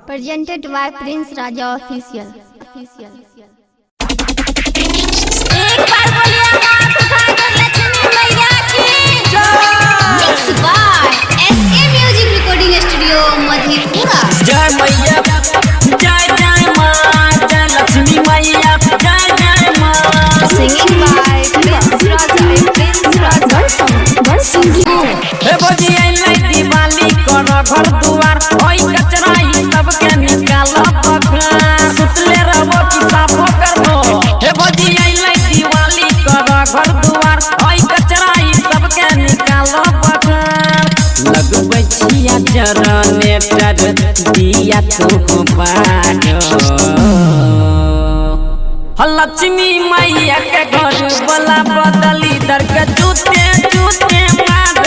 Presented by Prince Raja Official. एक बार बोलिए हाथ उठाकर लक्ष्मी मैया की जय। Mix by SK music recording studio Madhepura. जय मैया जय जय मां, जय लक्ष्मी मैया जय जय मां। सिंगिंग बाय प्रिंस राजा हे भौजी आई दिवाली करो घर दुआर, ओई कचरा ई सब के निकालो पकड़, सुतले रहो कि साफो करबो। हे भौजी आई दिवाली करो घर दुआर, ओई कचरा ई सब के निकालो पकड़। लगबै छिया चरने पर दिया तू बाजो, लक्ष्मी मैया के घर वाला बदली दर के जूते जूते मार।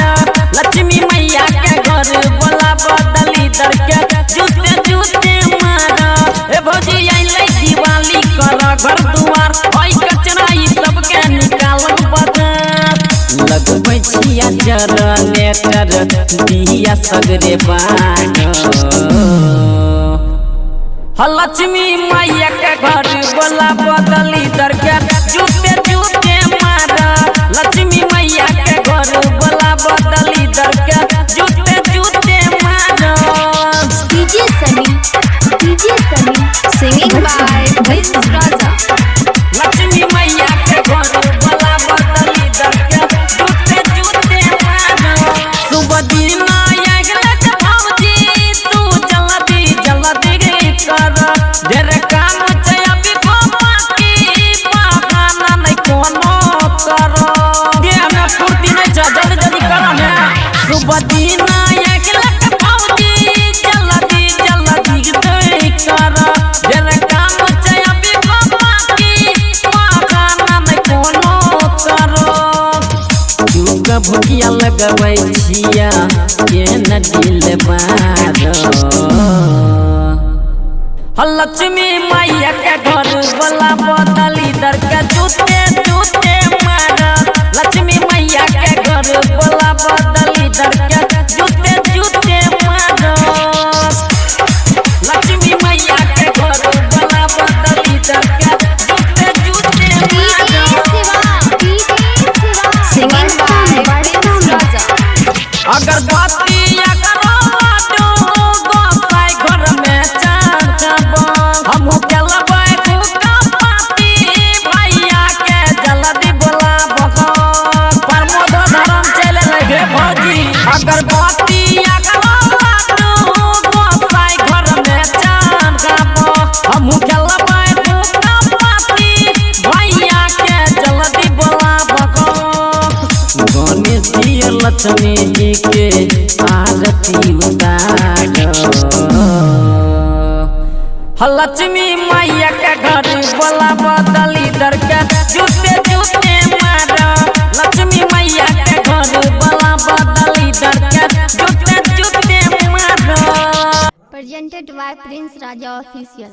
लक्ष्मी मैया के घर वाला बदली दर के जूते जूते मार। ए भौजी आई दिवाली कर घर दुआर, ओई कचरा ई सब के निकाल बदल। लगबै छिया चरने तर दिया सगरे बाजो, लक्ष्मी मैया के घर वाला बदली दर के जूते जूते मार। लक्ष्मी मैया के घर वाला बदली दर के जूते जूते मार। DJ Sunny singing by Prince Raja. Lakshmi मैया के घर वाला बदली दर के जूते जूते मार। सुबह दिन कर ढेर काम अभी बहाना नहीं कोनो कर, में फुर्ती नहीं जल्दी जल्दी कर। सुबह दिन भौजी जल्दी जल्दी कर, ढेर काम अभी बहाना नहीं कोनो कर। चूका भुकिया लगबै छिया के न दिल मारो, लक्ष्मी मैया के घर वाला बदली दर के जूते जूते मार। लक्ष्मी मैया के घर वाला बदली दर के जूते जूते मार। लक्ष्मी मैया के घर वाला बदली दर के जूते जूते मार। सिंगिंग बाय प्रिंस राजा। अगर बाती हमू चलबै फूका पाती, भैया के जल्दी बोला बहो। प्रमोद धर्म चले लगे भौजी अगर बाती गोसाई घर में चान गाबो। हमू चलबै फूका पाती, भैया के जल्दी बोला बहो। गणेश जी लक्ष्मी जी के आरती उतारो, लक्ष्मी मैया के घर वाला बदली दर के जूते जूते मार। लक्ष्मी मैया के घर वाला बदली दर के जूते जूते मार। Presented by Prince Raja Official.